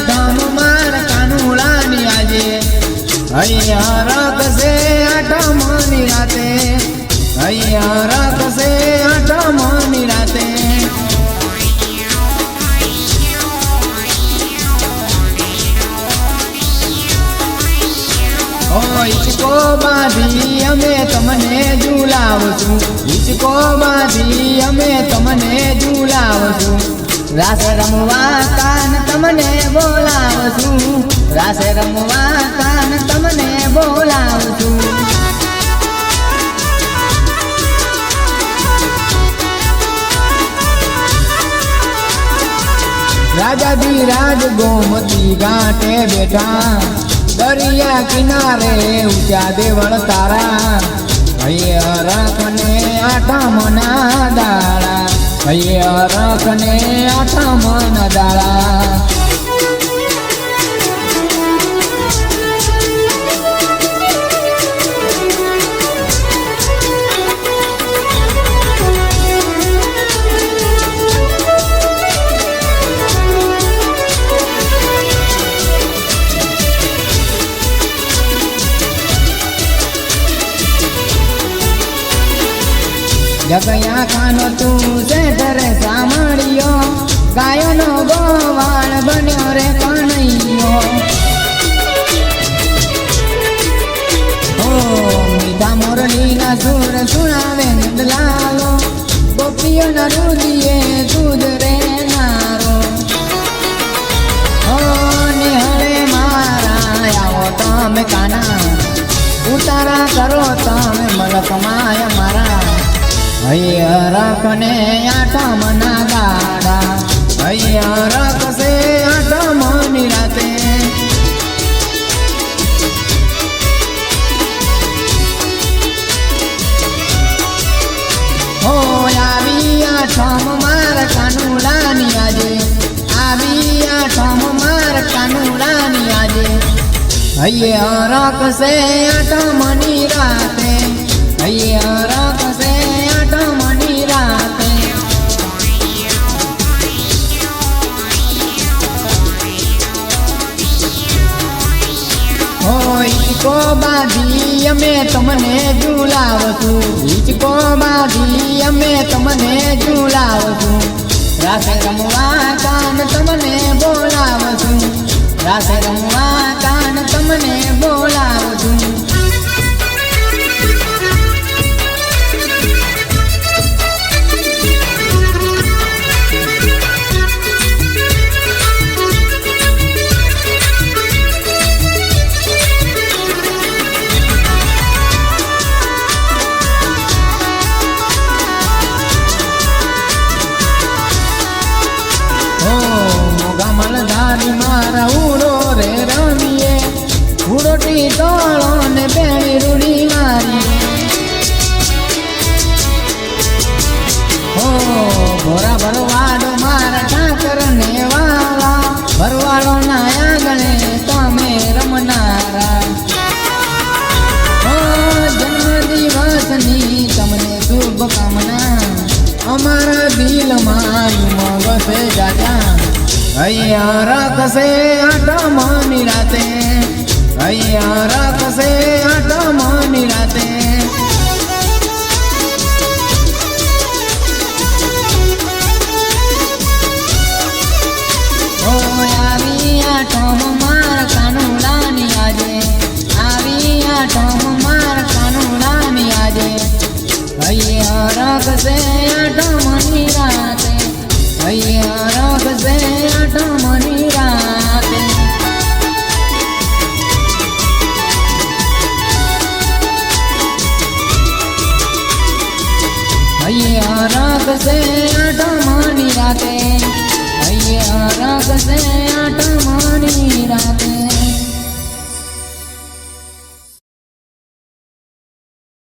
આઠમ માર કાનુડાની આજે અહીંયા રખશે આઠમની રાતે અહીંયા રખશે આઠમની રાતે હિચકો બાંધી અમે તમને ઝુલાવશું હિચકો બાંધી અમે તમને ઝુલાવશું રાસ રમવા કાન તમને બોલાવશું રાસ રમવા કાન તમને બોલાવશું રાજાધિરાજ ગોમતી ઘાટે બેઠા દરિયા કિનારે ઊંચા દેવળ તારા હૈયે રખને આઠમના દાડા હૈયે રખને આઠમના દાડા જગયા ખાનો તું સેઠરે સાંભળ્યો ગાયોનો ગોવાળ બન્યો રે કનૈયો ઓ મીઠા મોરલીના સુર સુણાવે નંદલાલો ગોપીઓના રુદિએ દૂધ રે નારો ઓ નિહળે મારા આવો તમે કાના ઉતારા કરો તમે મલક માયા મારા હૈયે રખને આઠમના દાડા હૈયે રખશે આઠમની રાતે હો આવી આઠમ માર કાનુડાની આજે આવી આઠમ માર કાનુડાની આજે હૈયે રખશે આઠમની રાતે હૈયે રખશે આઠમની રાતે હિચકો બાંધી અમે તમને ઝુલાવશું હિચકો બાંધી અમે તમને ઝુલાવશું રાસ રમવા કાન તમને બોલાવશું રાસ રમવા કાન તમને બોલાવશું મલધારી મારા ઉડો રે રમીએ ઉડોટી તોળો ને બેણી રૂડી મારીએ હો ભોરા ભરવાડો મારા ઠાકર ને વાળા ભરવાડો ના આંગણે તમે રમનારા હો જન્મદિવસની તમને શુભકામના અમારા દિલમાં મગસે જાજા હૈયે રખશે આઠમની રાતે હૈયે રખશે આઠમની રાતે ઓ આવી આઠમ માર કાનુડાની આજે આવી આઠમ માર કાનુડાની આજે હૈયે રખશે આઠમની રાતે હૈયે રખશે આઠમની રાતે હૈયે રખશે આઠમની રાતે હૈયે રખશે